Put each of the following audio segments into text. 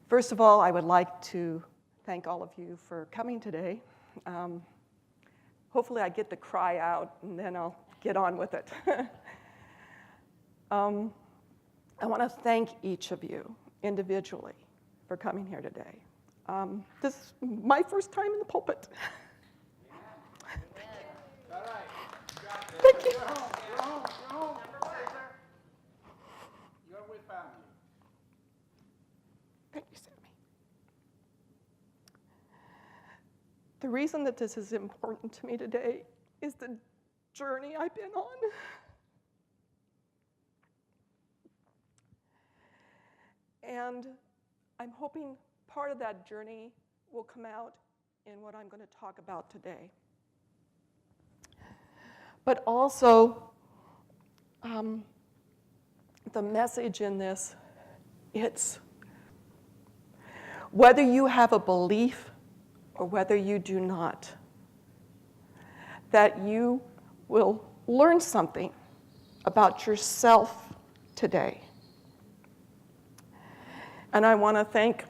First of all, I would like to thank all of you for coming today. Hopefully I get the cry out, and then I'll get on with it. I want to thank each of you individually for coming here today. This is my first time in the pulpit. Thank you. You're home. You're with family. Thank you, Sammy. The reason that this is important to me today is the journey I've been on. And I'm hoping part of that journey will come out in what I'm going to talk about today. But also, the message in this, it's whether you have a belief or whether you do not, that you will learn something about yourself today. And I want to thank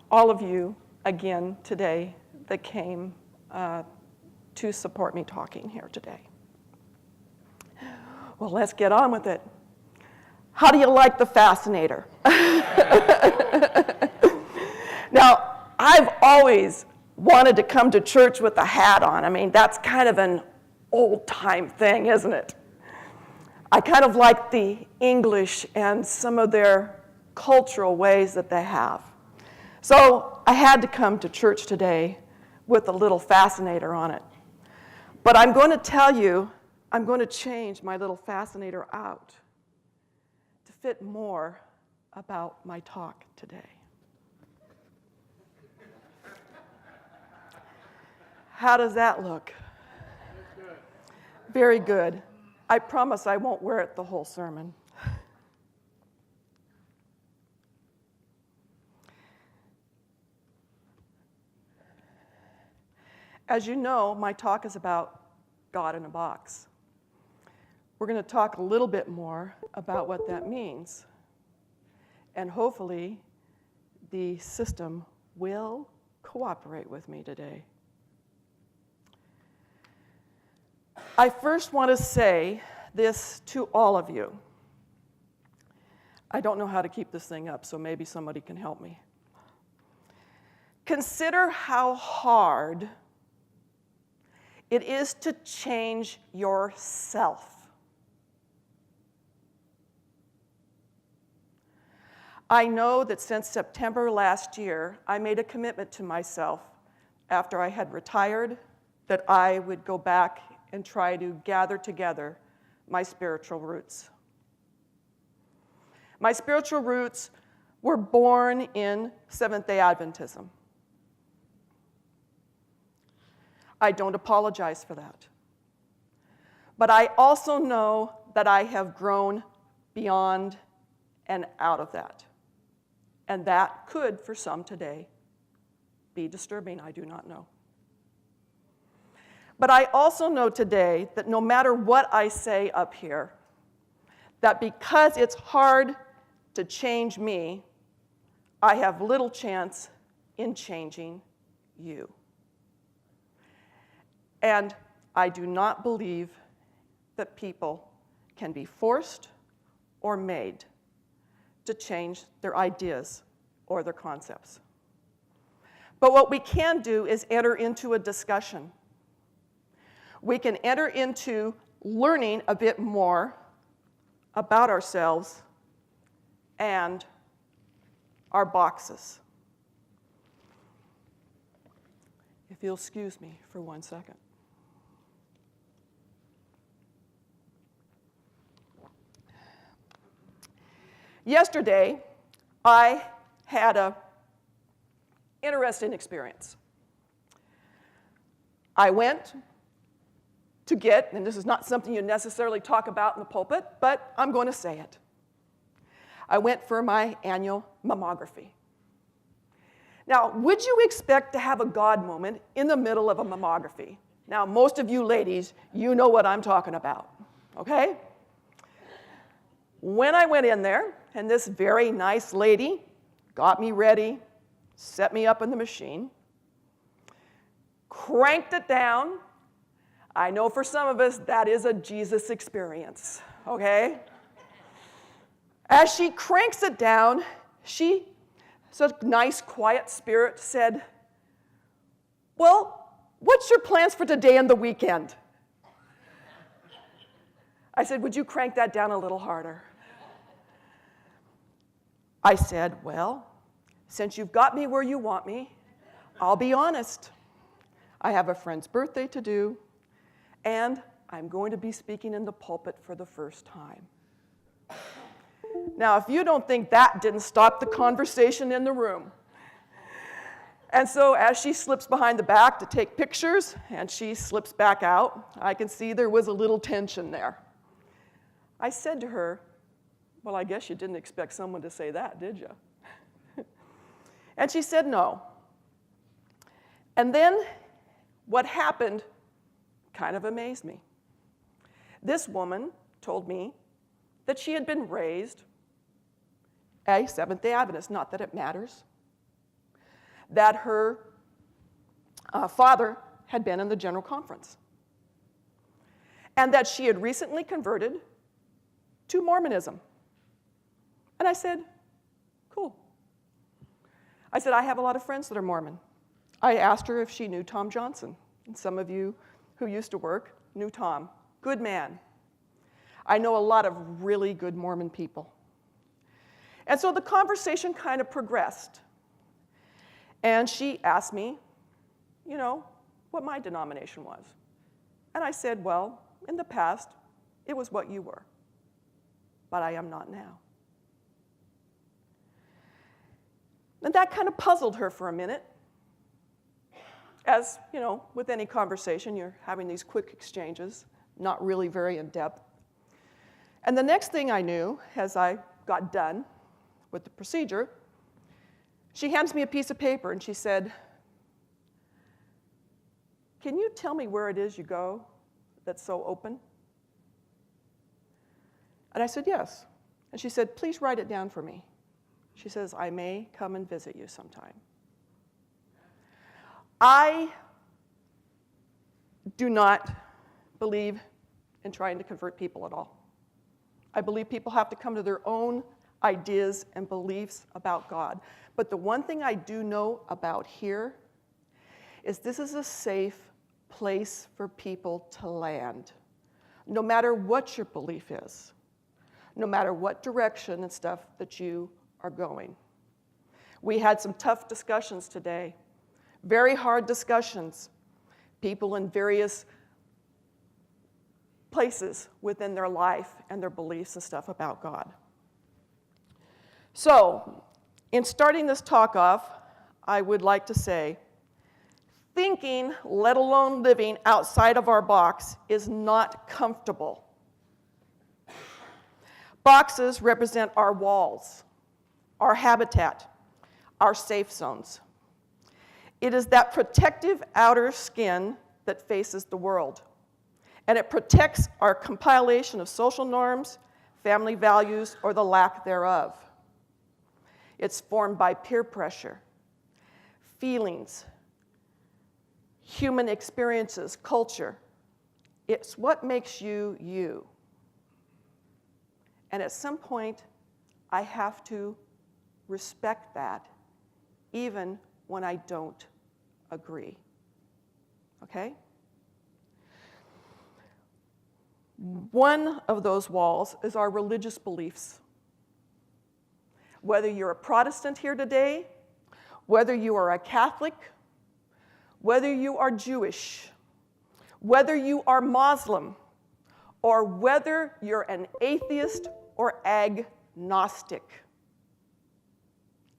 all of you again today that came to support me talking here today. Well, let's get on with it. How do you like the Fascinator? Now, I've always wanted to come to church with a hat on. I mean, that's kind of an old-time thing, isn't it? I kind of like the English and some of their cultural ways that they have. So I had to come to church today with a little Fascinator on it. But I'm going to tell you, I'm going to change my little Fascinator out to fit more about my talk today. How does that look? Good. Very good. I promise I won't wear it the whole sermon. As you know, my talk is about God in a box. We're going to talk a little bit more about what that means. And hopefully, the system will cooperate with me today. I first want to say this to all of you. I don't know how to keep this thing up, so maybe somebody can help me. Consider how hard it is to change yourself. I know that since September last year, I made a commitment to myself after I had retired that I would go back and try to gather together my spiritual roots. My spiritual roots were born in Seventh-day Adventism. I don't apologize for that. But I also know that I have grown beyond and out of that. And that could, for some today, be disturbing. I do not know. But I also know today that no matter what I say up here, that because it's hard to change me, I have little chance in changing you. And I do not believe that people can be forced or made to change their ideas or their concepts. But what we can do is enter into a discussion. We can enter into learning a bit more about ourselves and our boxes. If you'll excuse me for 1 second. Yesterday, I had an interesting experience. I went to get, and this is not something you necessarily talk about in the pulpit, but I'm going to say it. I went for my annual mammography. Now, would you expect to have a God moment in the middle of a mammography? Now, most of you ladies, you know what I'm talking about, okay? When I went in there, and this very nice lady got me ready, set me up in the machine, cranked it down. I know for some of us that is a Jesus experience, okay? As she cranks it down, she, such a nice, quiet spirit, said, "Well, what's your plans for today and the weekend?" I said, "Would you crank that down a little harder?" I said, "Well, since you've got me where you want me, I'll be honest. I have a friend's birthday to do, and I'm going to be speaking in the pulpit for the first time." Now, if you don't think that didn't stop the conversation in the room. And so as she slips behind the back to take pictures, and she slips back out, I can see there was a little tension there. I said to her, "Well, I guess you didn't expect someone to say that, did you?" And she said no. And then what happened kind of amazed me. This woman told me that she had been raised a Seventh-day Adventist, not that it matters, that her father had been in the General Conference, and that she had recently converted to Mormonism. And I said, "Cool." I said, "I have a lot of friends that are Mormon." I asked her if she knew Tom Johnson. And some of you who used to work knew Tom. Good man. I know a lot of really good Mormon people. And so the conversation kind of progressed. And she asked me, what my denomination was. And I said, "Well, in the past, it was what you were. But I am not now." And that kind of puzzled her for a minute. As, with any conversation, you're having these quick exchanges, not really very in-depth. And the next thing I knew, as I got done with the procedure, she hands me a piece of paper and she said, "Can you tell me where it is you go that's so open?" And I said, "Yes." And she said, "Please write it down for me." She says, "I may come and visit you sometime." I do not believe in trying to convert people at all. I believe people have to come to their own ideas and beliefs about God. But the one thing I do know about here is this is a safe place for people to land, no matter what your belief is, no matter what direction and stuff that you are going. We had some tough discussions today, very hard discussions, people in various places within their life and their beliefs and stuff about God. So, in starting this talk off, I would like to say, thinking, let alone living outside of our box, is not comfortable. Boxes represent our walls, our habitat, our safe zones. It is that protective outer skin that faces the world, and it protects our compilation of social norms, family values, or the lack thereof. It's formed by peer pressure, feelings, human experiences, culture. It's what makes you, you. And at some point, I have to respect that, even when I don't agree. Okay? One of those walls is our religious beliefs. Whether you're a Protestant here today, whether you are a Catholic, whether you are Jewish, whether you are Muslim, or whether you're an atheist or agnostic,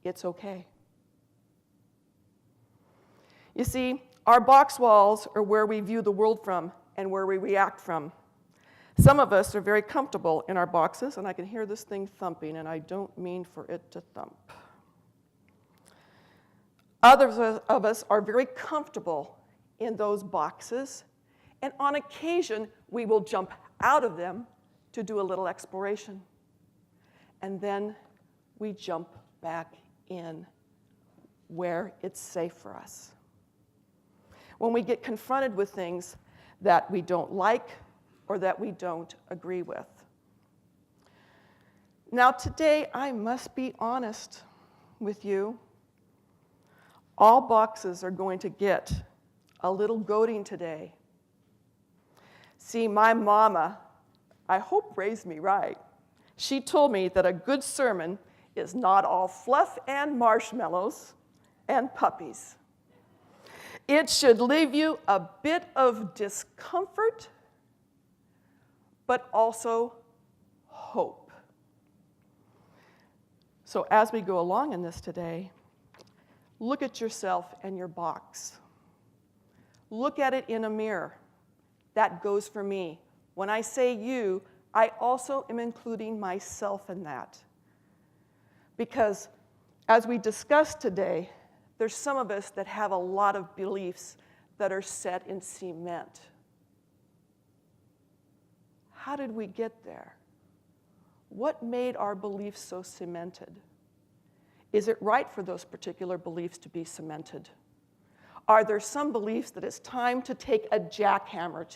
it's okay. You see, our box walls are where we view the world from and where we react from. Some of us are very comfortable in our boxes, and I can hear this thing thumping, and I don't mean for it to thump. Others of us are very comfortable in those boxes, and on occasion, we will jump out of them to do a little exploration. And then we jump back in where it's safe for us. When we get confronted with things that we don't like or that we don't agree with. Now today, I must be honest with you. All boxes are going to get a little goading today. See, my mama, I hope raised me right. She told me that a good sermon is not all fluff and marshmallows and puppies. It should leave you a bit of discomfort, but also hope. So as we go along in this today, look at yourself and your box. Look at it in a mirror. That goes for me. When I say you, I also am including myself in that. Because as we discussed today, there's some of us that have a lot of beliefs that are set in cement. How did we get there? What made our beliefs so cemented? Is it right for those particular beliefs to be cemented? Are there some beliefs that it's time to take a jackhammer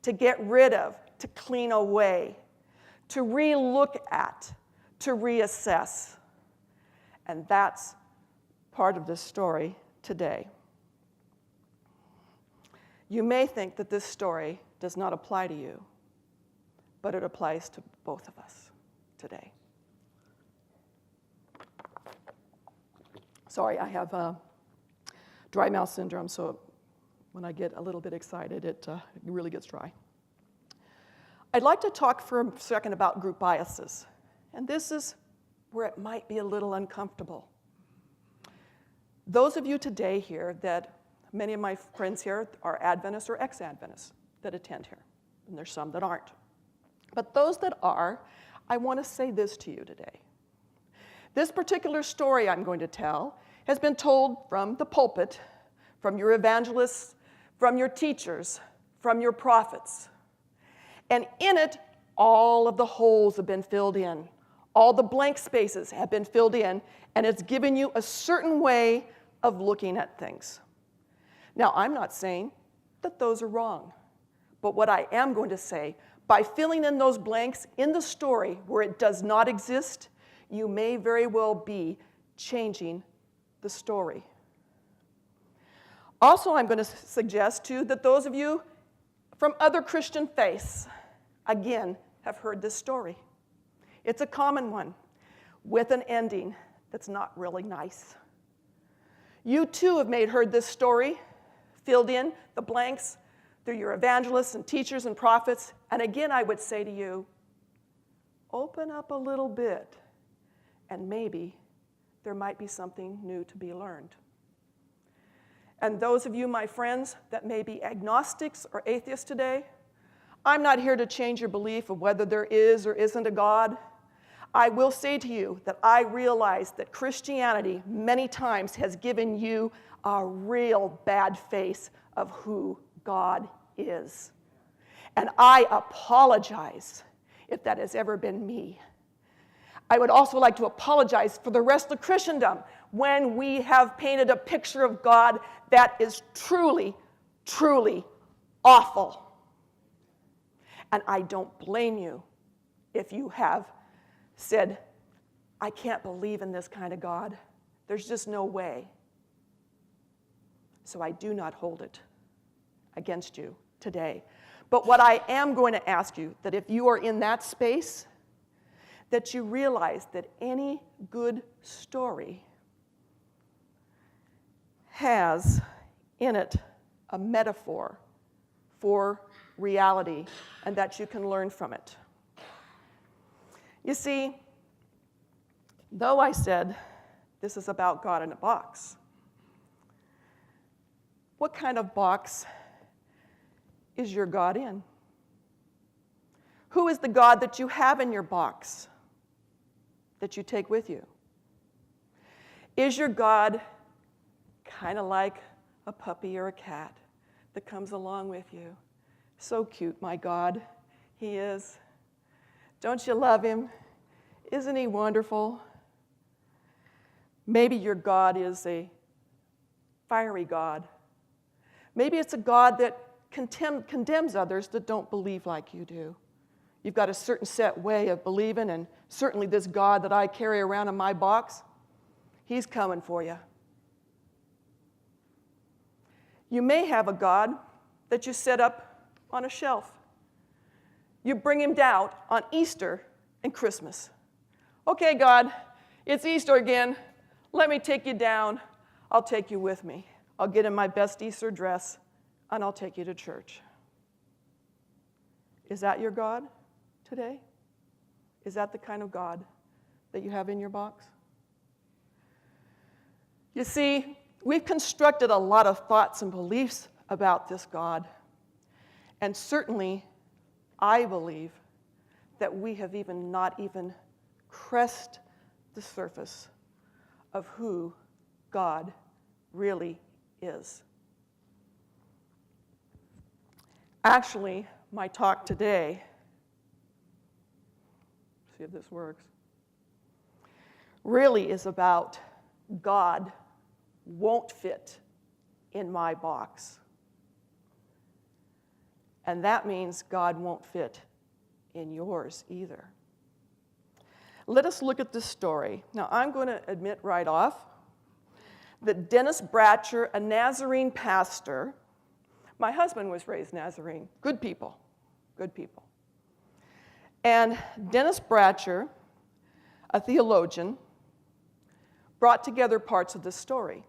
to get rid of, to clean away, to re-look at, to reassess? And that's part of this story today. You may think that this story does not apply to you, but it applies to both of us today. Sorry, I have dry mouth syndrome, so when I get a little bit excited, it really gets dry. I'd like to talk for a second about group biases, and this is where it might be a little uncomfortable. Those of you today here that, many of my friends here are Adventists or ex-Adventists that attend here, and there's some that aren't. But those that are, I want to say this to you today. This particular story I'm going to tell has been told from the pulpit, from your evangelists, from your teachers, from your prophets. And in it, all of the holes have been filled in. All the blank spaces have been filled in, and it's given you a certain way of looking at things. Now, I'm not saying that those are wrong, but what I am going to say, by filling in those blanks in the story where it does not exist, you may very well be changing the story. Also, I'm going to suggest, too, that those of you from other Christian faiths, again, have heard this story. It's a common one with an ending that's not really nice. You, too, have heard this story, filled in the blanks through your evangelists and teachers and prophets. And again, I would say to you, open up a little bit, and maybe there might be something new to be learned. And those of you, my friends, that may be agnostics or atheists today, I'm not here to change your belief of whether there is or isn't a God. I will say to you that I realize that Christianity many times has given you a real bad face of who God is. And I apologize if that has ever been me. I would also like to apologize for the rest of Christendom when we have painted a picture of God that is truly, truly awful. And I don't blame you if you have said, I can't believe in this kind of God. There's just no way. So I do not hold it against you today. But what I am going to ask you, that if you are in that space, that you realize that any good story has in it a metaphor for reality, and that you can learn from it. You see, though I said this is about God in a box, what kind of box is your God in? Who is the God that you have in your box that you take with you? Is your God kind of like a puppy or a cat that comes along with you? So cute, my God, he is. Don't you love him? Isn't he wonderful? Maybe your God is a fiery God. Maybe it's a God that condemns others that don't believe like you do. You've got a certain set way of believing, and certainly this God that I carry around in my box, he's coming for you. You may have a God that you set up on a shelf. You bring him down on Easter and Christmas. Okay, God, it's Easter again. Let me take you down. I'll take you with me. I'll get in my best Easter dress, and I'll take you to church. Is that your God today? Is that the kind of God that you have in your box? You see, we've constructed a lot of thoughts and beliefs about this God. And certainly, I believe that we have not even crested the surface of who God really is. Actually, my talk today, see if this works, really is about God won't fit in my box. And that means God won't fit in yours either. Let us look at this story. Now, I'm going to admit right off that Dennis Bratcher, a Nazarene pastor, my husband was raised Nazarene. Good people. Good people. And Dennis Bratcher, a theologian, brought together parts of this story.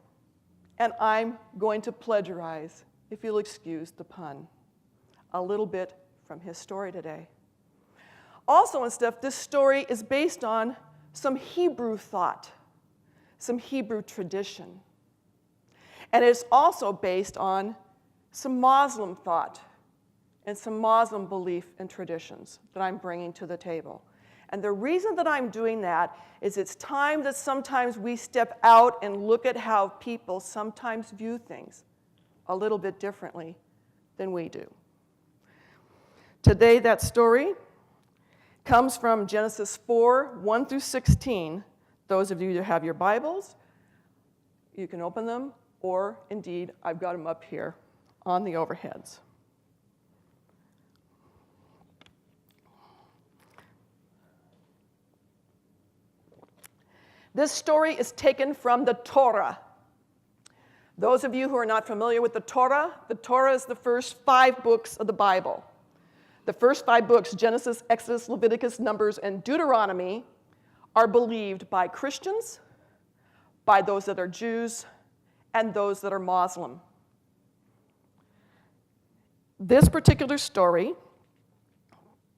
And I'm going to plagiarize, if you'll excuse the pun, a little bit from his story today. Also and stuff, this story is based on some Hebrew thought, some Hebrew tradition. And it's also based on some Muslim thought and some Muslim belief and traditions that I'm bringing to the table. And the reason that I'm doing that is it's time that sometimes we step out and look at how people sometimes view things a little bit differently than we do. Today, that story comes from Genesis 4, 1 through 16. Those of you who have your Bibles, you can open them, or indeed, I've got them up here on the overheads. This story is taken from the Torah. Those of you who are not familiar with the Torah is the first 5 books of the Bible. The first 5 books, Genesis, Exodus, Leviticus, Numbers, and Deuteronomy, are believed by Christians, by those that are Jews, and those that are Muslim. This particular story,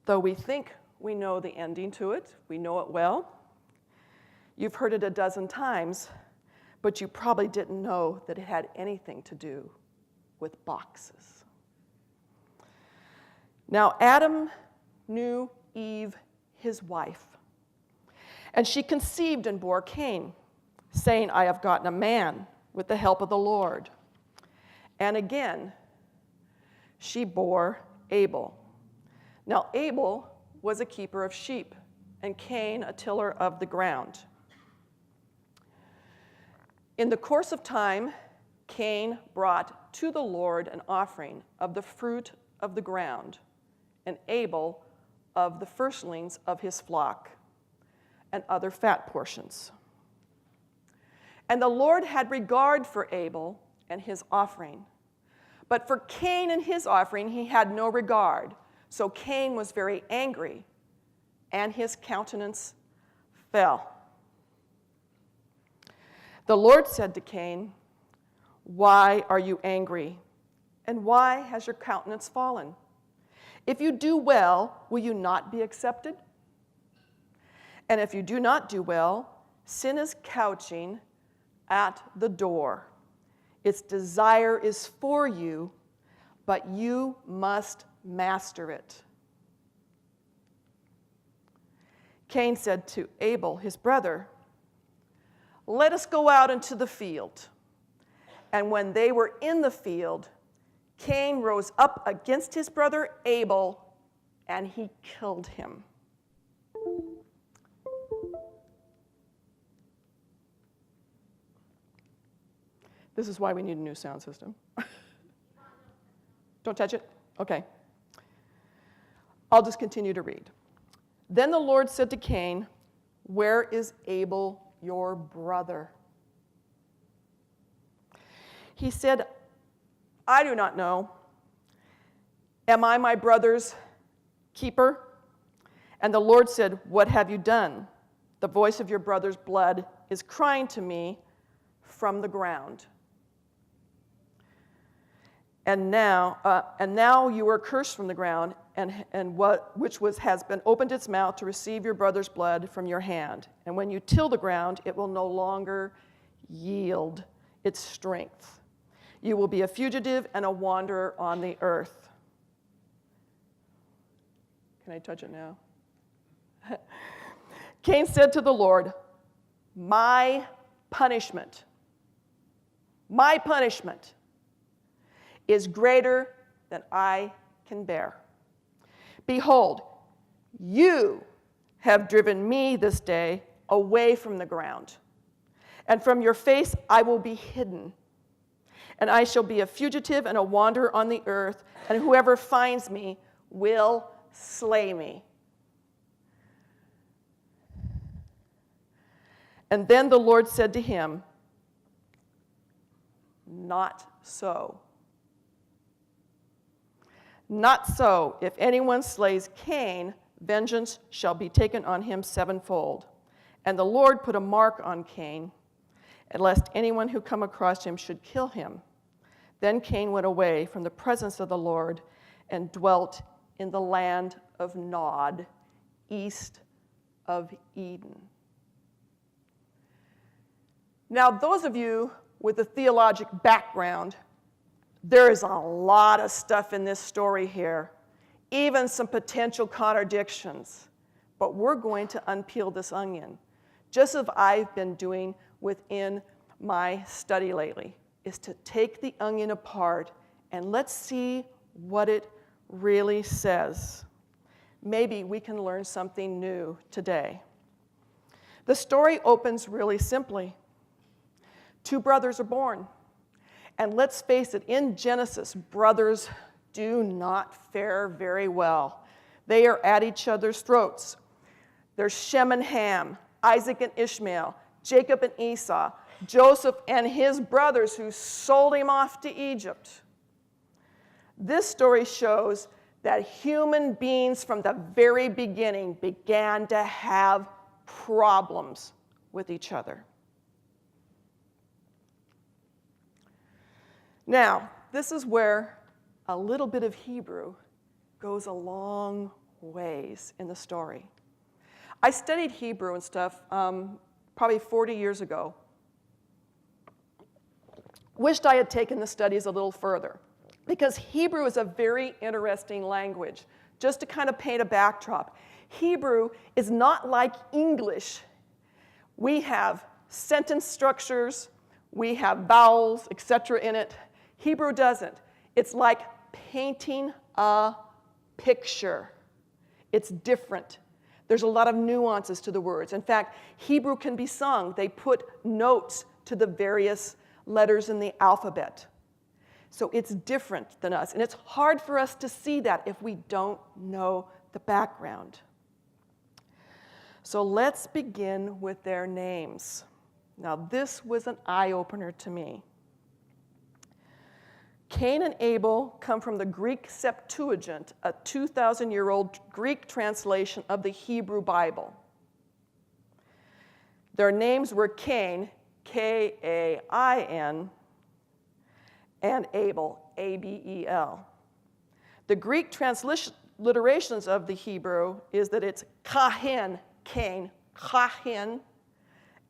though we think we know the ending to it, we know it well, you've heard it a dozen times, but you probably didn't know that it had anything to do with boxes. Now, Adam knew Eve, his wife, and she conceived and bore Cain, saying, I have gotten a man with the help of the Lord. And again, she bore Abel. Now, Abel was a keeper of sheep, and Cain a tiller of the ground. In the course of time, Cain brought to the Lord an offering of the fruit of the ground, and Abel of the firstlings of his flock, and other fat portions. And the Lord had regard for Abel and his offering, but for Cain and his offering he had no regard. So Cain was very angry, and his countenance fell. The Lord said to Cain, why are you angry? And why has your countenance fallen? If you do well, will you not be accepted? And if you do not do well, sin is couching at the door. Its desire is for you, but you must master it. Cain said to Abel, his brother, let us go out into the field. And when they were in the field, Cain rose up against his brother Abel, and he killed him. This is why we need a new sound system. Don't touch it? Okay. I'll just continue to read. Then the Lord said to Cain, "Where is Abel, your brother?" He said, "I do not know. Am I my brother's keeper?" And the Lord said, "What have you done? The voice of your brother's blood is crying to me from the ground. And now you are cursed from the ground, has been opened its mouth to receive your brother's blood from your hand. And when you till the ground, it will no longer yield its strength. You will be a fugitive and a wanderer on the earth." Can I touch it now? Cain said to the Lord, my punishment is greater than I can bear. Behold, you have driven me this day away from the ground, and from your face I will be hidden. And I shall be a fugitive and a wanderer on the earth, and whoever finds me will slay me. And then the Lord said to him, "Not so. Not so. If anyone slays Cain, vengeance shall be taken on him sevenfold." And the Lord put a mark on Cain, and lest anyone who come across him should kill him. Then Cain went away from the presence of the Lord and dwelt in the land of Nod, east of Eden. Now, those of you with a theologic background, there is a lot of stuff in this story here, even some potential contradictions. But we're going to unpeel this onion, just as I've been doing within my study lately, is to take the onion apart and let's see what it really says. Maybe we can learn something new today. The story opens really simply. Two brothers are born. And let's face it, in Genesis, brothers do not fare very well. They are at each other's throats. There's Shem and Ham, Isaac and Ishmael, Jacob and Esau, Joseph and his brothers who sold him off to Egypt. This story shows that human beings from the very beginning began to have problems with each other. Now, this is where a little bit of Hebrew goes a long ways in the story. I studied Hebrew and stuff probably 40 years ago. Wished I had taken the studies a little further, because Hebrew is a very interesting language. Just to kind of paint a backdrop, Hebrew is not like English. We have sentence structures, we have vowels, etc. in it. Hebrew doesn't. It's like painting a picture. It's different. There's a lot of nuances to the words. In fact, Hebrew can be sung. They put notes to the various letters in the alphabet. So it's different than us. And it's hard for us to see that if we don't know the background. So let's begin with their names. Now, this was an eye-opener to me. Cain and Abel come from the Greek Septuagint, a 2,000-year-old Greek translation of the Hebrew Bible. Their names were Cain, K-A-I-N, and Abel, A-B-E-L. The Greek transliterations of the Hebrew is that it's Cain, Cain, Cain,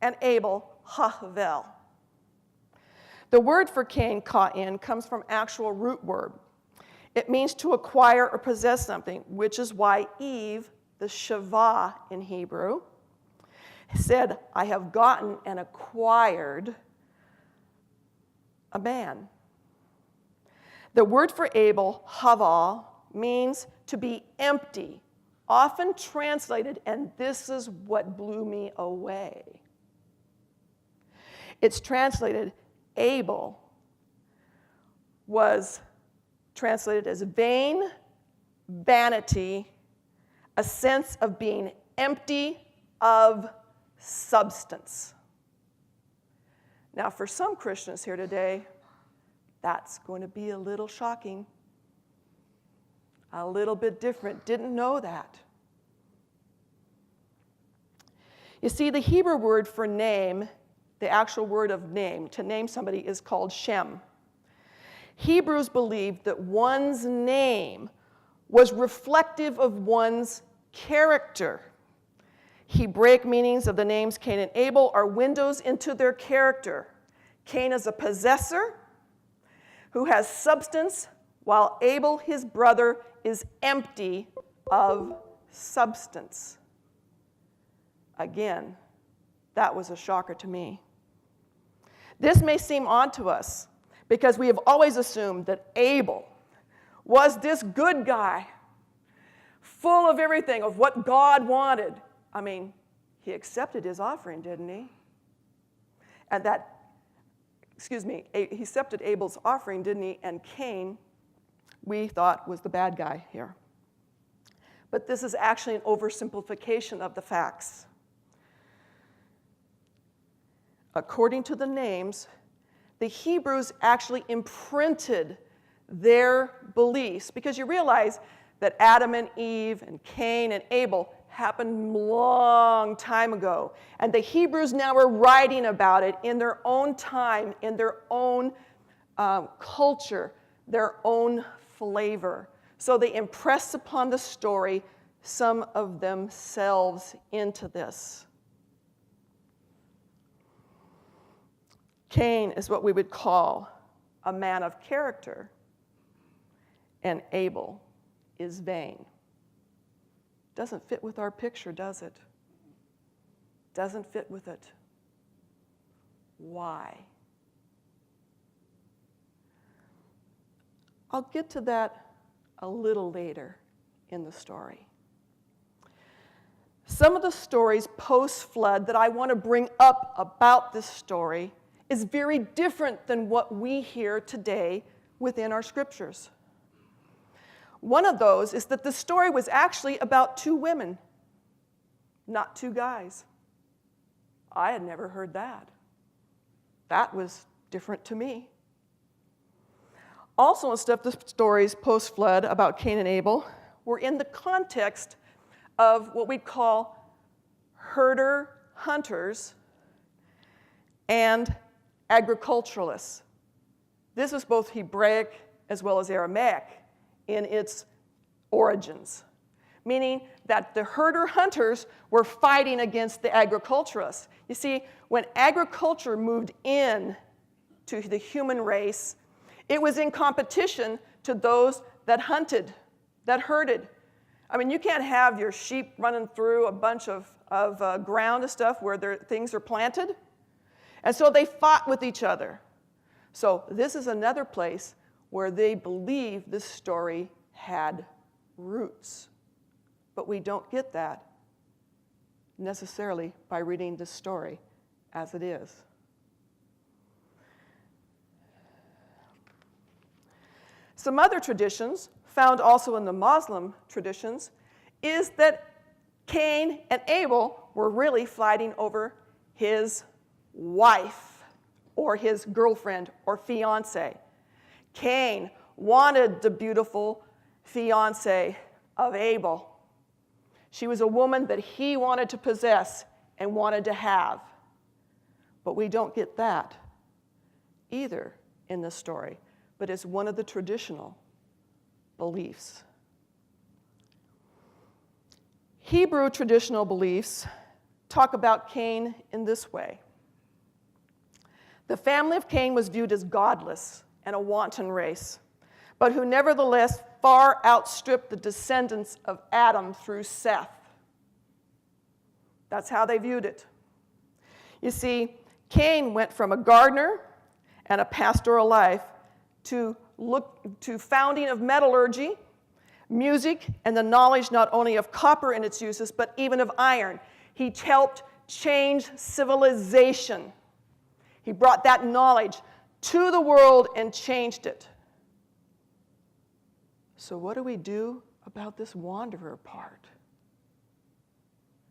and Abel, Havel. The word for Cain, Cain, comes from actual root word. It means to acquire or possess something, which is why Eve, the Shavah in Hebrew, said, I have gotten and acquired a man. The word for Abel, Haval, means to be empty, often translated, and this is what blew me away. It's translated Abel was translated as vain, vanity, a sense of being empty of substance. Now, for some Christians here today, that's going to be a little shocking, a little bit different. Didn't know that. You see, the Hebrew word for name, the actual word of name, to name somebody, is called Shem. Hebrews believed that one's name was reflective of one's character. Hebraic meanings of the names Cain and Abel are windows into their character. Cain is a possessor who has substance, while Abel, his brother, is empty of substance. Again, that was a shocker to me. This may seem odd to us because we have always assumed that Abel was this good guy, full of everything, of what God wanted. I mean, he accepted his offering, didn't he? And he accepted Abel's offering, didn't he? And Cain, we thought, was the bad guy here. But this is actually an oversimplification of the facts. According to the names, the Hebrews actually imprinted their beliefs, because you realize that Adam and Eve and Cain and Abel happened a long time ago. And the Hebrews now are writing about it in their own time, in their own culture, their own flavor. So they impress upon the story some of themselves into this. Cain is what we would call a man of character, and Abel is vain. Doesn't fit with our picture, does it? Doesn't fit with it. Why? I'll get to that a little later in the story. Some of the stories post-flood that I want to bring up about this story is very different than what we hear today within our scriptures. One of those is that the story was actually about two women, not two guys. I had never heard that. That was different to me. Also, most of the stories post-flood about Cain and Abel were in the context of what we'd call herder-hunters and agriculturalists. This was both Hebraic as well as Aramaic in its origins, meaning that the herder-hunters were fighting against the agriculturalists. You see, when agriculture moved in to the human race, it was in competition to those that hunted, that herded. I mean, you can't have your sheep running through a bunch of ground and stuff where things are planted. And so they fought with each other. So this is another place where they believe this story had roots. But we don't get that necessarily by reading this story as it is. Some other traditions, found also in the Muslim traditions, is that Cain and Abel were really fighting over his wife or his girlfriend or fiance. Cain wanted the beautiful fiance of Abel. She was a woman that he wanted to possess and wanted to have. But we don't get that either in this story, but it's one of the traditional beliefs. Hebrew traditional beliefs talk about Cain in this way. The family of Cain was viewed as godless and a wanton race, but who nevertheless far outstripped the descendants of Adam through Seth. That's how they viewed it. You see, Cain went from a gardener and a pastoral life to founding of metallurgy, music, and the knowledge not only of copper and its uses, but even of iron. He helped change civilization. He brought that knowledge to the world and changed it. So what do we do about this wanderer part?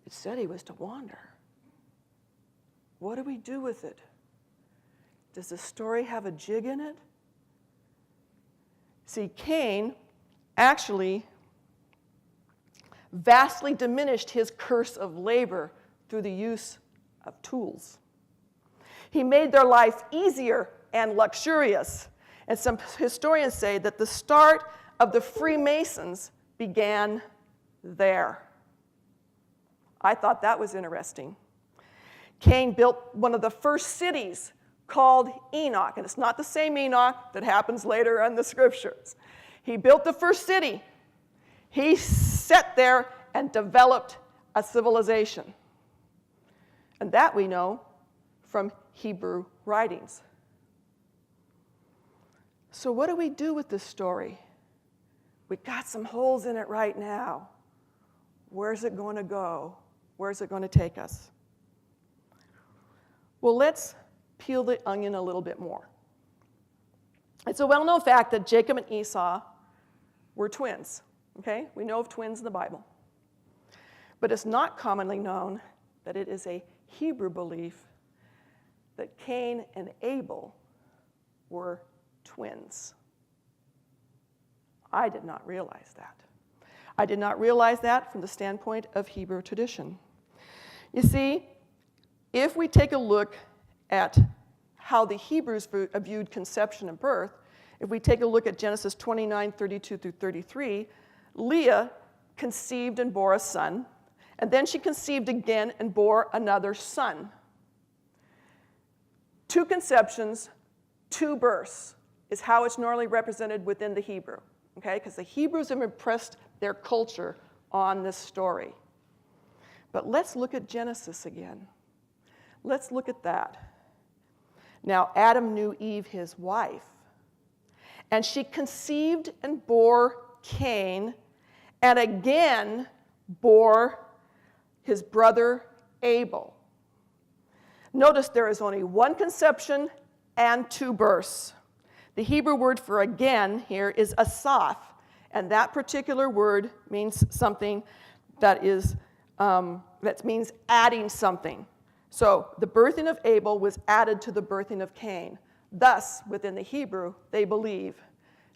It said he was to wander. What do we do with it? Does the story have a jig in it? See, Cain actually vastly diminished his curse of labor through the use of tools. He made their life easier and luxurious. And some historians say that the start of the Freemasons began there. I thought that was interesting. Cain built one of the first cities called Enoch, and it's not the same Enoch that happens later in the scriptures. He built the first city. He sat there and developed a civilization. And that we know from Hebrew writings. So what do we do with this story? We got some holes in it right now. Where's it going to go? Where's it going to take us? Well, let's peel the onion a little bit more. It's a well-known fact that Jacob and Esau were twins. Okay? We know of twins in the Bible. But it's not commonly known that it is a Hebrew belief that Cain and Abel were twins. I did not realize that. I did not realize that from the standpoint of Hebrew tradition. You see, if we take a look at how the Hebrews viewed conception and birth, if we take a look at Genesis 29, 32 through 33, Leah conceived and bore a son, and then she conceived again and bore another son. 2 conceptions, 2 births is how it's normally represented within the Hebrew, okay? Because the Hebrews have impressed their culture on this story. But let's look at Genesis again. Let's look at that. Now, Adam knew Eve, his wife, and she conceived and bore Cain, and again bore his brother Abel. Notice there is only 1 conception and 2 births. The Hebrew word for again here is asaph, and that particular word means something that means adding something. So the birthing of Abel was added to the birthing of Cain. Thus, within the Hebrew, they believe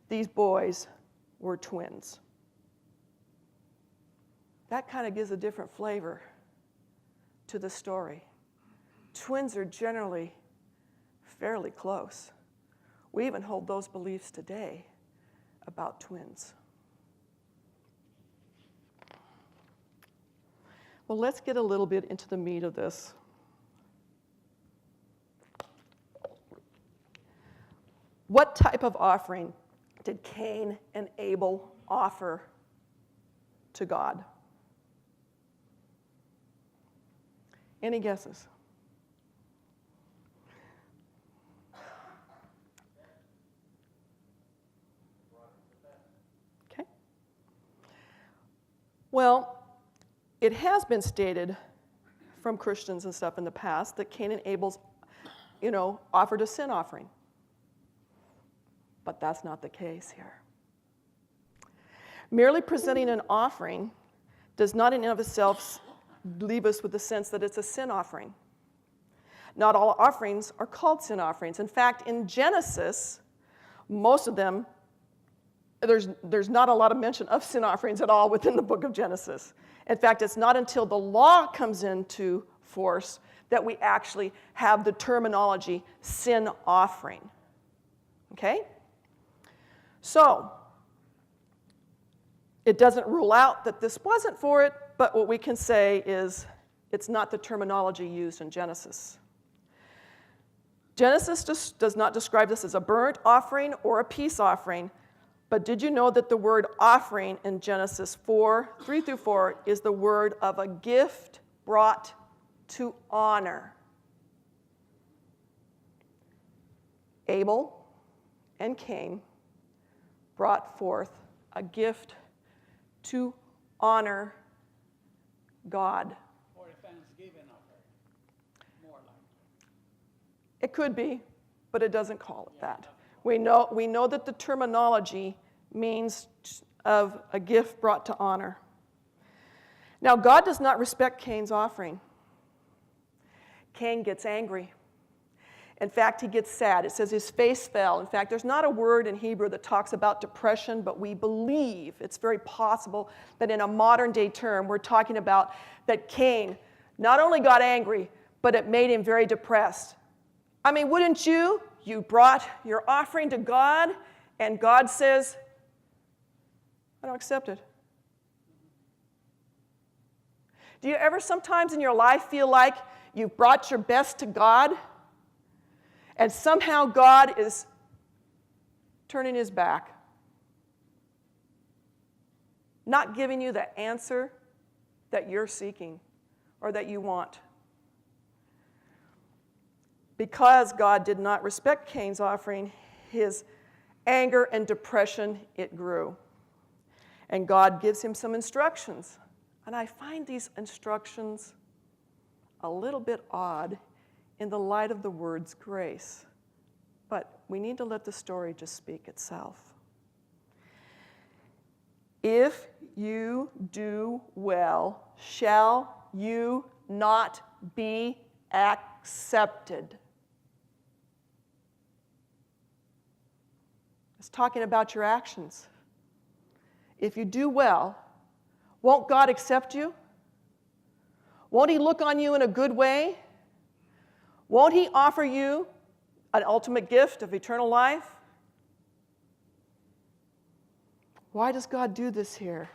these boys were twins. That kind of gives a different flavor to the story. Twins are generally fairly close. We even hold those beliefs today about twins. Well, let's get a little bit into the meat of this. What type of offering did Cain and Abel offer to God? Any guesses? Okay. Well, it has been stated from Christians and stuff in the past that Cain and Abel's, offered a sin offering. But that's not the case here. Merely presenting an offering does not in and of itself leave us with the sense that it's a sin offering. Not all offerings are called sin offerings. In fact, in Genesis, most of them, there's not a lot of mention of sin offerings at all within the book of Genesis. In fact, it's not until the law comes into force that we actually have the terminology sin offering. Okay? So, it doesn't rule out that this wasn't for it, but what we can say is it's not the terminology used in Genesis. Genesis does not describe this as a burnt offering or a peace offering, but did you know that the word offering in Genesis 3 through 4, is the word of a gift brought to honor? Abel and Cain brought forth a gift to honor God. Or a thanksgiving offering. More like. It could be. but it doesn't call it that. We know that the terminology means of a gift brought to honor. Now, God does not respect Cain's offering. Cain gets angry. In fact, he gets sad. It says his face fell. In fact, there's not a word in Hebrew that talks about depression, but we believe it's very possible that in a modern day term, we're talking about that Cain not only got angry, but it made him very depressed. I mean, wouldn't you? You brought your offering to God, and God says, I don't accept it. Do you ever sometimes in your life feel like you've brought your best to God, and somehow God is turning his back, not giving you the answer that you're seeking or that you want? Because God did not respect Cain's offering, his anger and depression, it grew. And God gives him some instructions. And I find these instructions a little bit odd in the light of the words grace. But we need to let the story just speak itself. If you do well, shall you not be accepted? It's talking about your actions. If you do well, won't God accept you? Won't he look on you in a good way? Won't he offer you an ultimate gift of eternal life? Why does God do this here?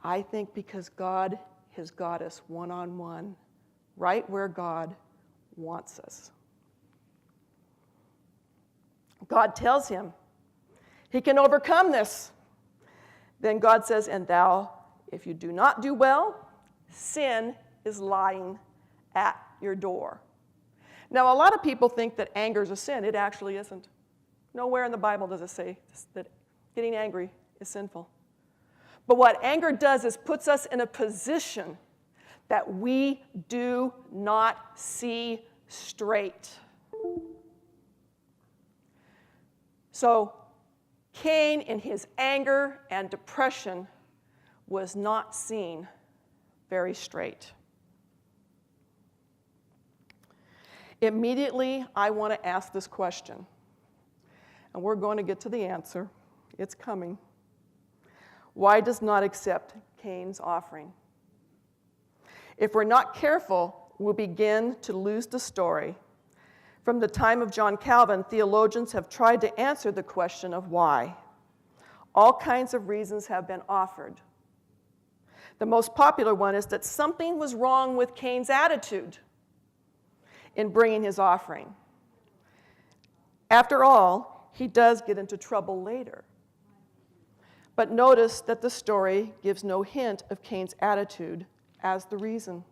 I think because God has got us one-on-one, right where God wants us. God tells him he can overcome this. Then God says, and thou, if you do not do well, sin is lying at your door. Now, a lot of people think that anger is a sin. It actually isn't. Nowhere in the Bible does it say that getting angry is sinful. But what anger does is puts us in a position that we do not see straight. So, Cain, in his anger and depression, was not seen very straight. Immediately, I want to ask this question, and we're going to get to the answer. It's coming. Why does not accept Cain's offering? If we're not careful, we'll begin to lose the story. From the time of John Calvin, theologians have tried to answer the question of why. All kinds of reasons have been offered. The most popular one is that something was wrong with Cain's attitude in bringing his offering. After all, he does get into trouble later. But notice that the story gives no hint of Cain's attitude as the reason.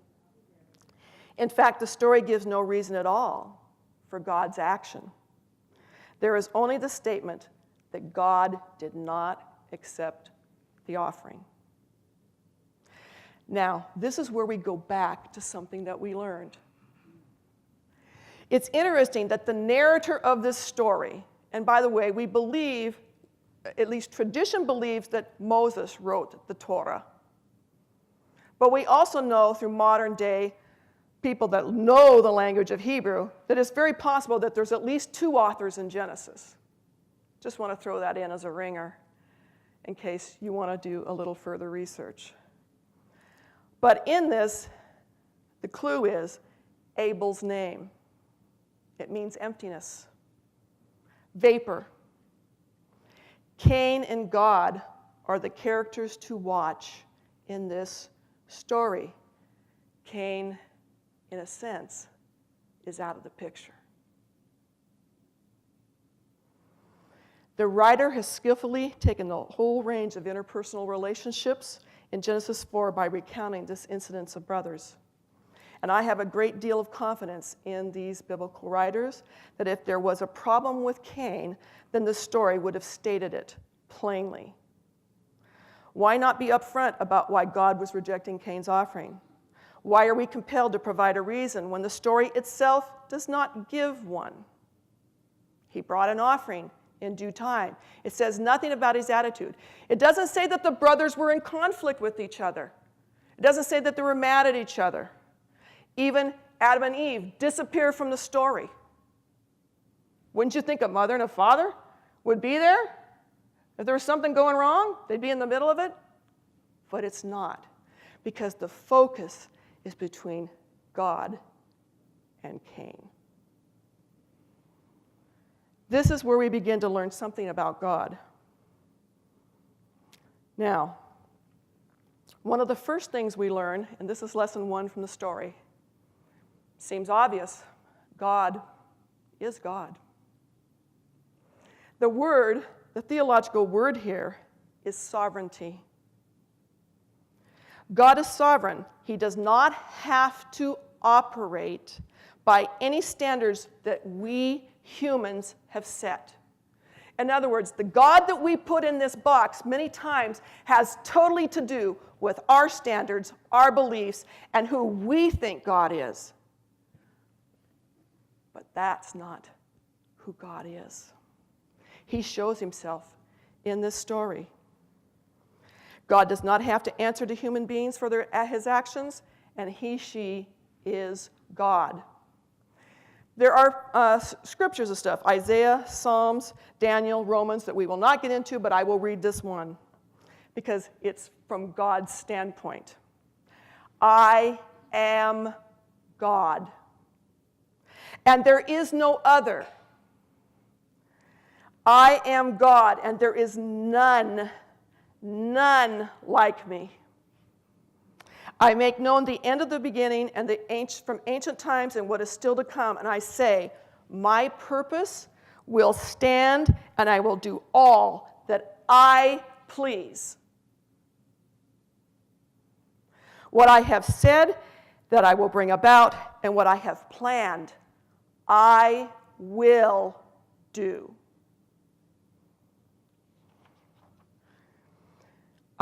In fact, the story gives no reason at all for God's action. There is only the statement that God did not accept the offering. Now, this is where we go back to something that we learned. It's interesting that the narrator of this story, and by the way, we believe, at least tradition believes, that Moses wrote the Torah. But we also know through modern day people that know the language of Hebrew that it's very possible that there's at least two authors in Genesis. Just want to throw that in as a ringer in case you want to do a little further research. But in this, the clue is Abel's name. It means emptiness, vapor. Cain and God are the characters to watch in this story. Cain, in a sense, is out of the picture. The writer has skillfully taken the whole range of interpersonal relationships in Genesis 4 by recounting this incidence of brothers. And I have a great deal of confidence in these biblical writers that if there was a problem with Cain, then the story would have stated it plainly. Why not be upfront about why God was rejecting Cain's offering? Why are we compelled to provide a reason when the story itself does not give one? He brought an offering in due time. It says nothing about his attitude. It doesn't say that the brothers were in conflict with each other. It doesn't say that they were mad at each other. Even Adam and Eve disappear from the story. Wouldn't you think a mother and a father would be there? If there was something going wrong, they'd be in the middle of it. But it's not, because the focus is between God and Cain. This is where we begin to learn something about God. Now, one of the first things we learn, and this is lesson 1 from the story, seems obvious: God is God. The theological word here is sovereignty. God is sovereign. He does not have to operate by any standards that we humans have set. In other words, the God that we put in this box many times has totally to do with our standards, our beliefs, and who we think God is. But that's not who God is. He shows himself in this story. God does not have to answer to human beings for his actions, and she is God. There are scriptures and stuff, Isaiah, Psalms, Daniel, Romans, that we will not get into, but I will read this one because it's from God's standpoint. I am God, and there is no other. I am God, and there is none like me. I make known the end of the beginning and from ancient times and what is still to come. And I say, my purpose will stand, and I will do all that I please. What I have said that I will bring about, and what I have planned, I will do.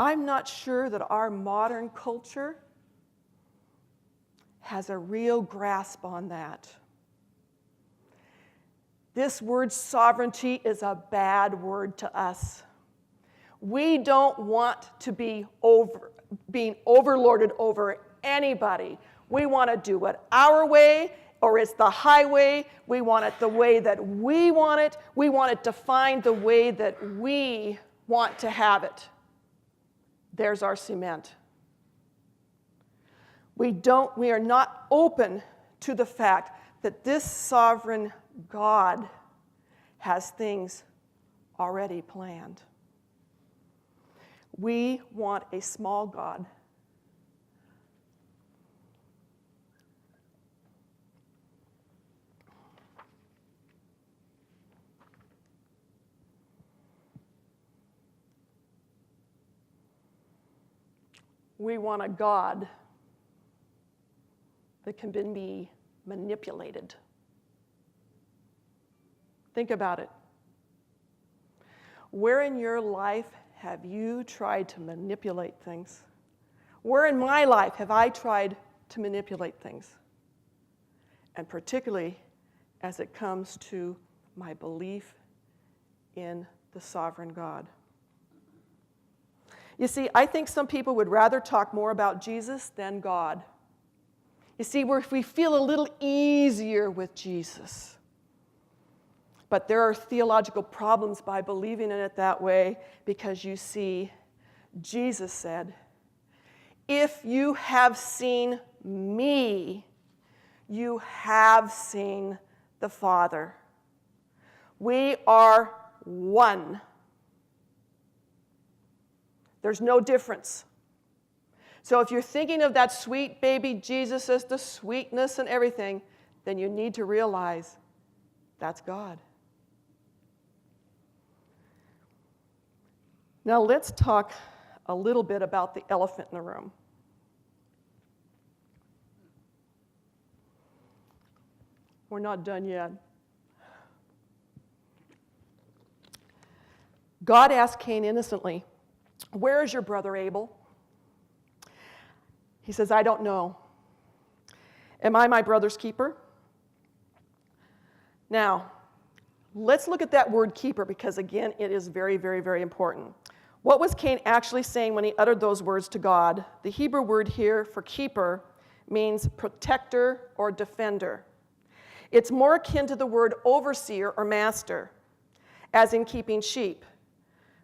I'm not sure that our modern culture has a real grasp on that. This word sovereignty is a bad word to us. We don't want to be being overlorded over anybody. We want to do it our way, or it's the highway. We want it the way that we want it. We want it defined the way that we want to have it. There's our cement. We are not open to the fact that this sovereign God has things already planned. We want a small God. We want a God that can be manipulated. Think about it. Where in your life have you tried to manipulate things? Where in my life have I tried to manipulate things? And particularly as it comes to my belief in the sovereign God. You see, I think some people would rather talk more about Jesus than God. You see, we feel a little easier with Jesus. But there are theological problems by believing in it that way, because you see, Jesus said, if you have seen me, you have seen the Father. We are one. There's no difference. So if you're thinking of that sweet baby Jesus as the sweetness and everything, then you need to realize that's God. Now let's talk a little bit about the elephant in the room. We're not done yet. God asked Cain innocently, "Where is your brother Abel?" He says, "I don't know. Am I my brother's keeper?" Now, Let's look at that word keeper because, again, it is very, very, very important. What was Cain actually saying when he uttered those words to God? The Hebrew word here for keeper means protector or defender. It's more akin to the word overseer or master, as in keeping sheep.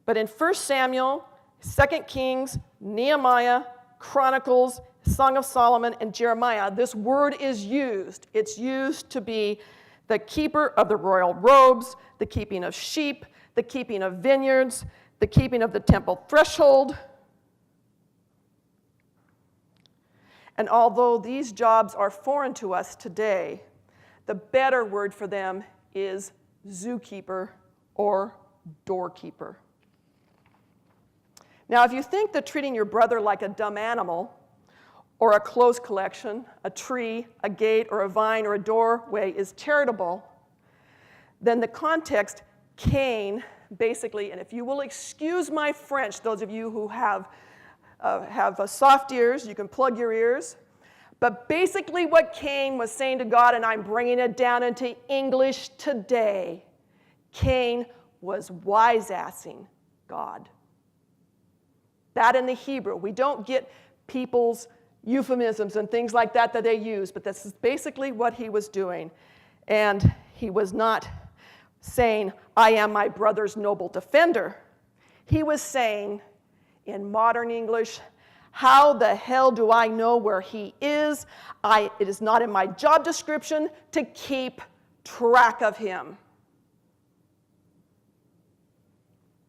But in 1 Samuel, 2 Kings, Nehemiah, Chronicles, Song of Solomon, and Jeremiah, this word is used. It's used to be the keeper of the royal robes, the keeping of sheep, the keeping of vineyards, the keeping of the temple threshold. And although these jobs are foreign to us today, the better word for them is zookeeper or doorkeeper. Now, if you think that treating your brother like a dumb animal, or a clothes collection, a tree, a gate, or a vine, or a doorway is charitable, then the context, Cain, basically, and if you will excuse my French, those of you who have soft ears, you can plug your ears, but basically what Cain was saying to God, and I'm bringing it down into English today, Cain was wise-assing God. That in the Hebrew. We don't get people's euphemisms and things like that they use, but this is basically what he was doing. And he was not saying, I am my brother's noble defender. He was saying, in modern English, how the hell do I know where he is? It is not in my job description to keep track of him.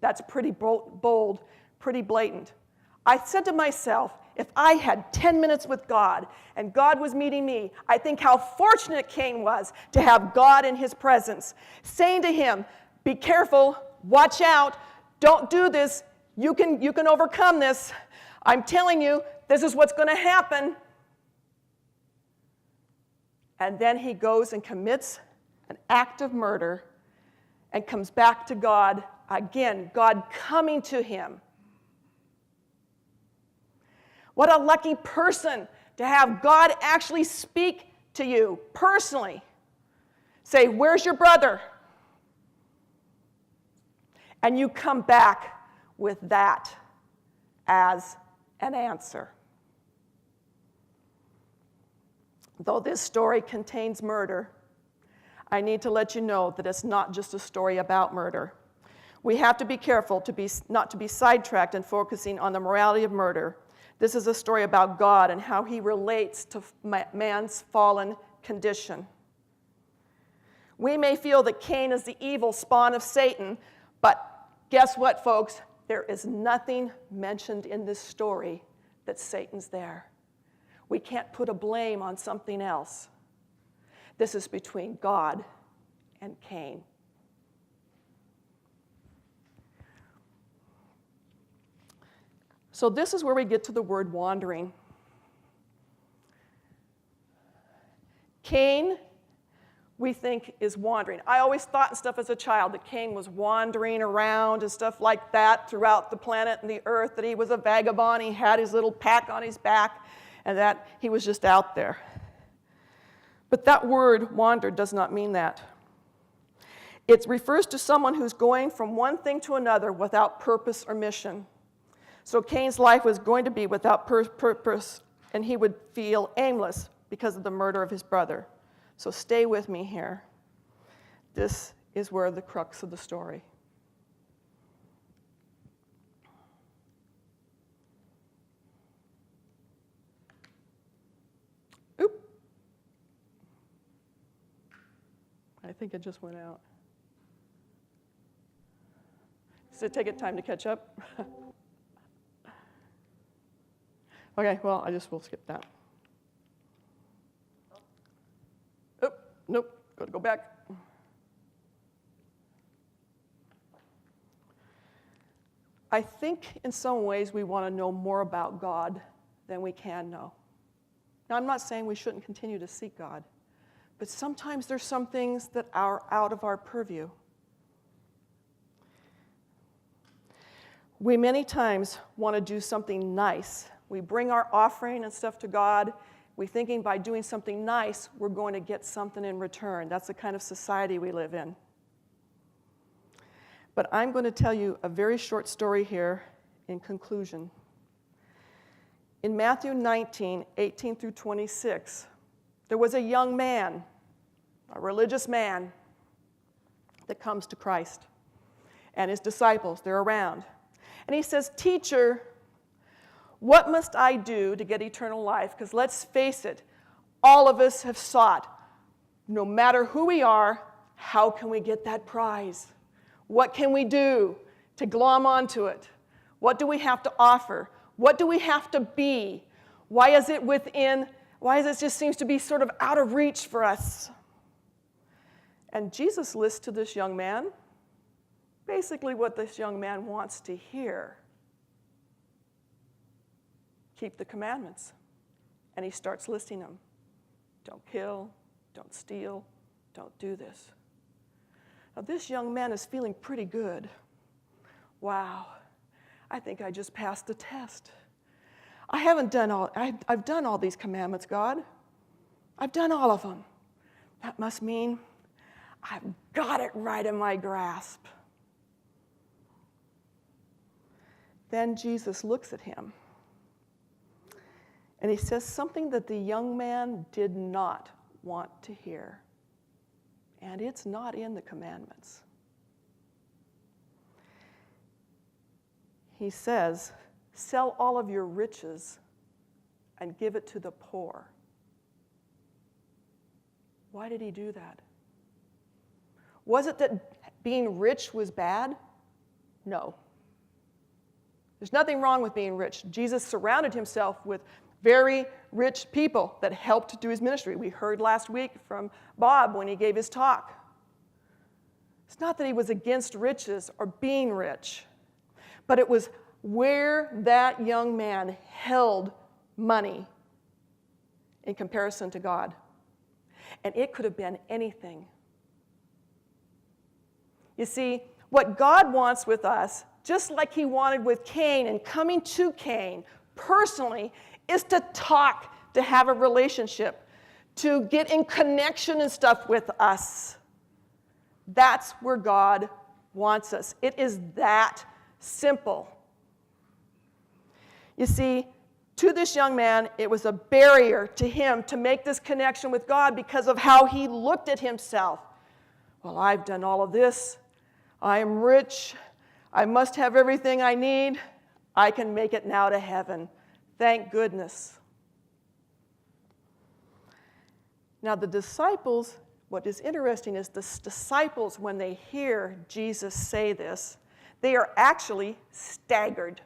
That's pretty bold, pretty blatant. I said to myself, if I had 10 minutes with God and God was meeting me, I think how fortunate Cain was to have God in his presence, saying to him, be careful, watch out, don't do this, you can overcome this. I'm telling you, this is what's going to happen. And then he goes and commits an act of murder and comes back to God, again, God coming to him. What a lucky person to have God actually speak to you personally. Say, where's your brother? And you come back with that as an answer. Though this story contains murder, I need to let you know that it's not just a story about murder. We have to be careful not to be sidetracked and focusing on the morality of murder. This is a story about God and how he relates to man's fallen condition. We may feel that Cain is the evil spawn of Satan, but guess what, folks? There is nothing mentioned in this story that Satan's there. We can't put a blame on something else. This is between God and Cain. So this is where we get to the word wandering. Cain, we think, is wandering. I always thought and stuff as a child that Cain was wandering around and stuff like that throughout the planet and the earth, that he was a vagabond, he had his little pack on his back, and that he was just out there. But that word, wander, does not mean that. It refers to someone who's going from one thing to another without purpose or mission. So Cain's life was going to be without purpose, and he would feel aimless because of the murder of his brother. So stay with me here. This is where the crux of the story. Oop. I think it just went out. Does it take it time to catch up? Okay, well, we'll skip that. Oh, nope, gotta go back. I think in some ways we want to know more about God than we can know. Now, I'm not saying we shouldn't continue to seek God, but sometimes there's some things that are out of our purview. We many times want to do something nice. We bring our offering and stuff to God. We're thinking by doing something nice, we're going to get something in return. That's the kind of society we live in. But I'm going to tell you a very short story here in conclusion. In Matthew 19, 18 through 26, there was a young man, a religious man, that comes to Christ. And his disciples, they're around. And he says, "Teacher, what must I do to get eternal life?" Because let's face it, all of us have sought, no matter who we are, how can we get that prize? What can we do to glom onto it? What do we have to offer? What do we have to be? Why is it just seems to be sort of out of reach for us? And Jesus lists to this young man basically what this young man wants to hear. Keep the commandments. And he starts listing them. Don't kill, don't steal, don't do this. Now this young man is feeling pretty good. Wow, I think I just passed the test. I've done all these commandments, God. I've done all of them. That must mean I've got it right in my grasp. Then Jesus looks at him, and he says something that the young man did not want to hear. And it's not in the commandments. He says, "Sell all of your riches and give it to the poor." Why did he do that? Was it that being rich was bad? No. There's nothing wrong with being rich. Jesus surrounded himself with very rich people that helped do his ministry. We heard last week from Bob when he gave his talk. It's not that he was against riches or being rich, but it was where that young man held money in comparison to God. And it could have been anything. You see, what God wants with us, just like he wanted with Cain and coming to Cain personally, is to talk, to have a relationship, to get in connection and stuff with us. That's where God wants us. It is that simple. You see, to this young man, it was a barrier to him to make this connection with God because of how he looked at himself. Well, I've done all of this. I am rich. I must have everything I need. I can make it now to heaven. Thank goodness. Now the disciples, what is interesting is the disciples, when they hear Jesus say this, they are actually staggered.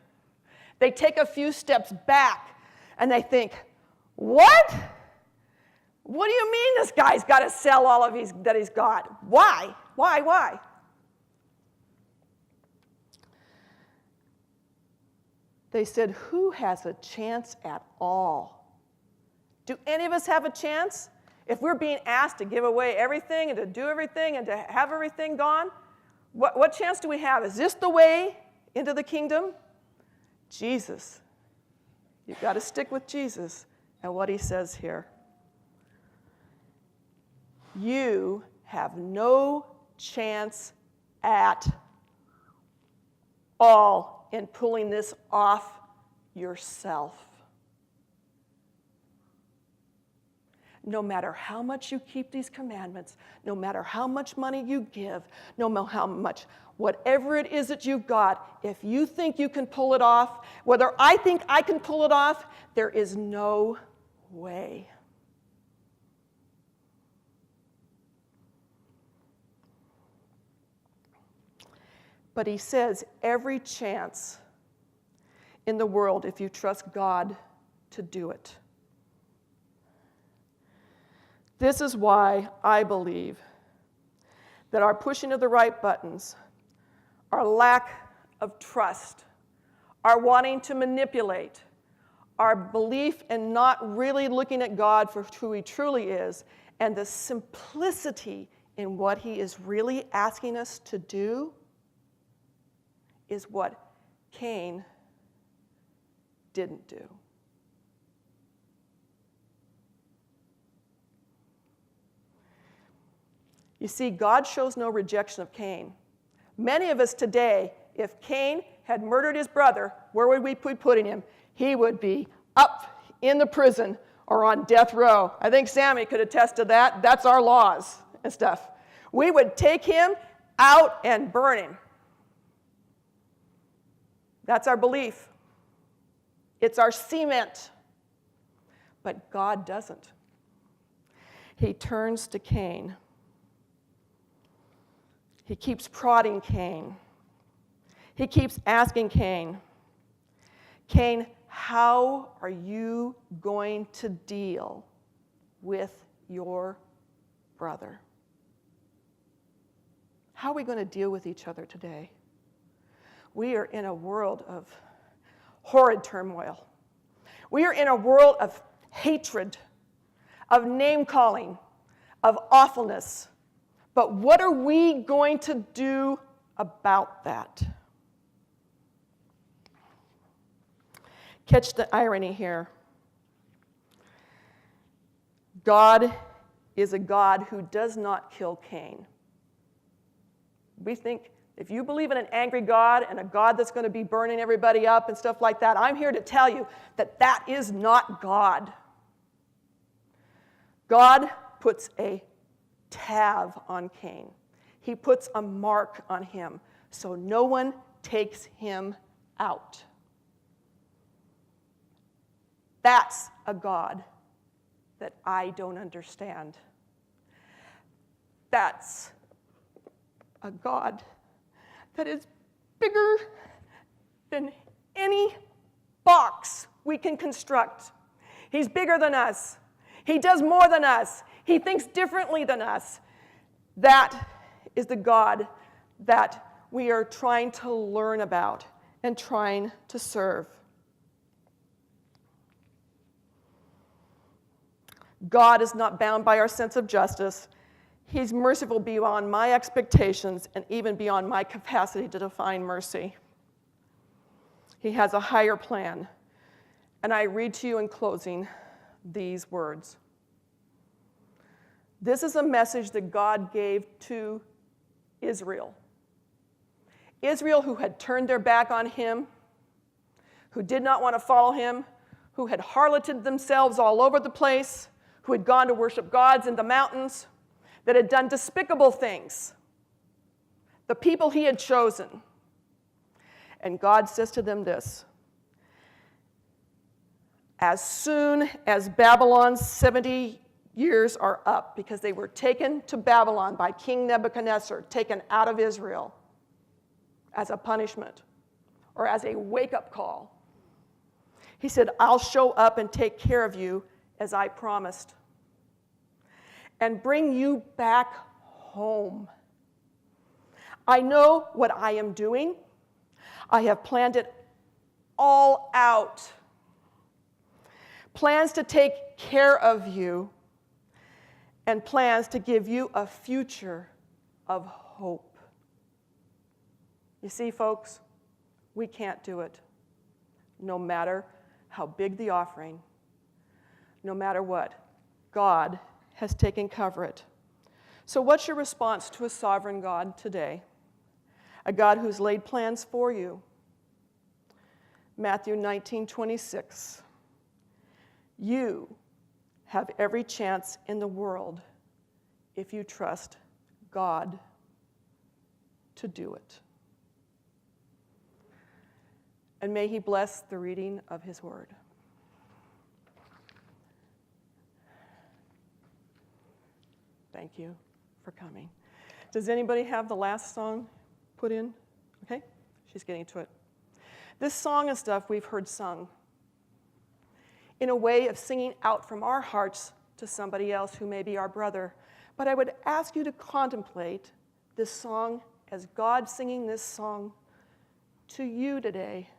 They take a few steps back and they think, what? What do you mean this guy's got to sell all of his that he's got? Why? Why? They said, who has a chance at all? Do any of us have a chance? If we're being asked to give away everything and to do everything and to have everything gone, what chance do we have? Is this the way into the kingdom? Jesus. You've got to stick with Jesus and what he says here. You have no chance at all in pulling this off yourself. No matter how much you keep these commandments, no matter how much money you give, no matter how much, whatever it is that you've got, if you think you can pull it off, whether I think I can pull it off, there is no way. But he says every chance in the world if you trust God to do it. This is why I believe that our pushing of the right buttons, our lack of trust, our wanting to manipulate, our belief in not really looking at God for who he truly is, and the simplicity in what he is really asking us to do is what Cain didn't do. You see, God shows no rejection of Cain, Many of us today, if Cain had murdered his brother, where would we be putting him? He would be up in the prison or on death row. I think Sammy could attest to that. That's our laws and stuff. We would take him out and burn him. That's our belief. It's our cement. But God doesn't. He turns to Cain. He keeps prodding Cain. He keeps asking Cain, Cain, how are you going to deal with your brother? How are we going to deal with each other today? We are in a world of horrid turmoil. We are in a world of hatred, of name-calling, of awfulness. But what are we going to do about that? Catch the irony here. God is a God who does not kill Cain. We think if you believe in an angry God and a God that's going to be burning everybody up and stuff like that, I'm here to tell you that that is not God. God puts a tav on Cain. He puts a mark on him so no one takes him out. That's a God that I don't understand. That's a God that is bigger than any box we can construct. He's bigger than us. He does more than us. He thinks differently than us. That is the God that we are trying to learn about and trying to serve. God is not bound by our sense of justice. He's merciful beyond my expectations and even beyond my capacity to define mercy. He has a higher plan. And I read to you in closing these words. This is a message that God gave to Israel. Israel, who had turned their back on him, who did not want to follow him, who had harloted themselves all over the place, who had gone to worship gods in the mountains, that had done despicable things. The people he had chosen. And God says to them this: as soon as Babylon's 70 years are up, because they were taken to Babylon by King Nebuchadnezzar, taken out of Israel as a punishment or as a wake-up call. He said, I'll show up and take care of you as I promised, and bring you back home. I know what I am doing. I have planned it all out. Plans to take care of you, and plans to give you a future of hope. You see, folks, we can't do it, no matter how big the offering, no matter what. God has taken cover it. So what's your response to a sovereign God today? A God who's laid plans for you. Matthew 19:26. You have every chance in the world if you trust God to do it. And may he bless the reading of his word. Thank you for coming. Does anybody have the last song put in? Okay, she's getting to it. This song and stuff we've heard sung in a way of singing out from our hearts to somebody else who may be our brother. But I would ask you to contemplate this song as God singing this song to you today,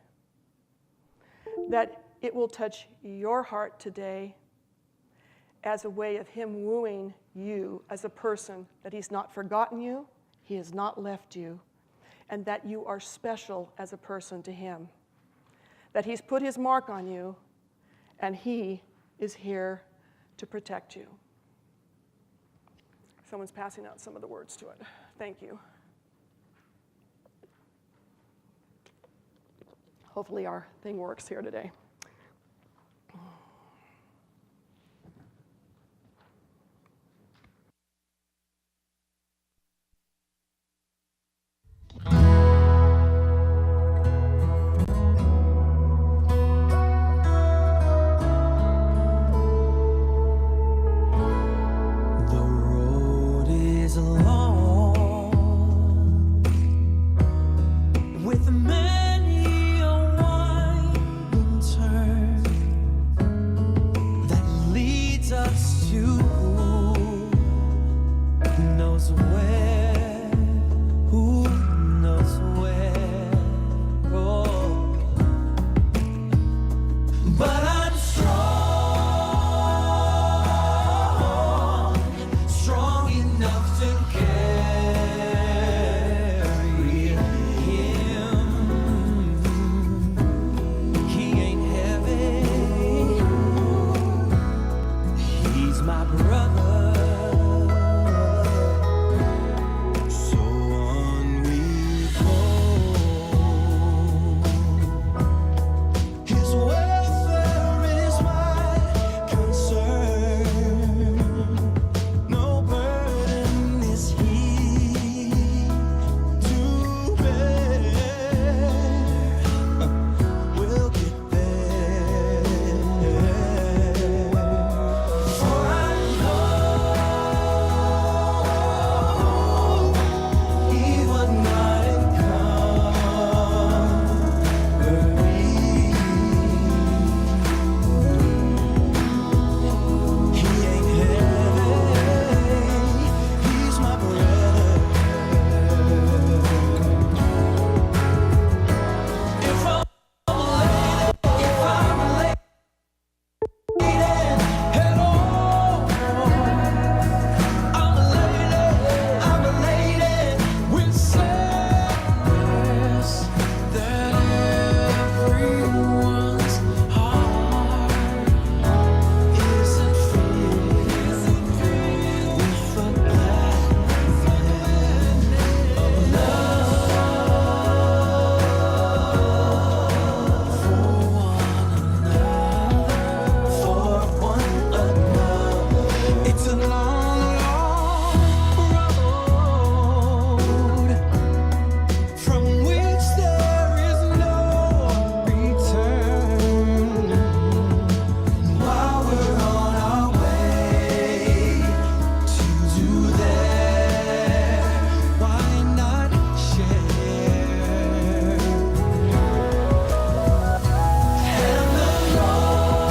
that it will touch your heart today as a way of him wooing you as a person, that he's not forgotten you, he has not left you, and that you are special as a person to him, that he's put his mark on you, and he is here to protect you. Someone's passing out some of the words to it. Thank you. Hopefully our thing works here today. The road is long, with many a winding turn that leads us to who knows where, who knows where. Oh. But I'm strong enough to carry him. He ain't heavy. He's my brother. So on we go. His welfare is my concern. No burden is he to bear. We'll get there. For I know he would not encumber me. He ain't heavy. He's my brother. If I'm late at all, I'm elated with sadness that everyone's heart isn't filled with the gladness of love for one another. It's a long, long road from which there is no return. While we're on our way to do there, why not share? And the road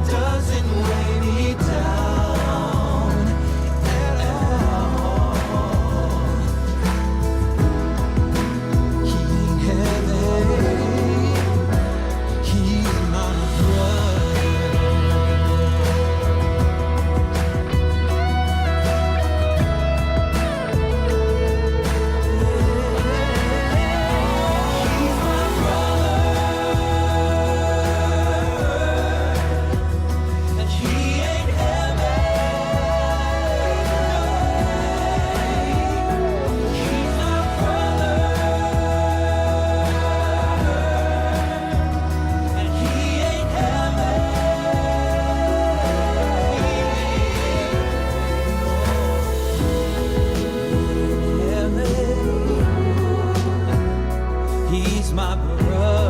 doesn't weigh me down at all. He ain't heavy. He's my and he ain't heavy. He's my brother, and he ain't heavy. He's my brother.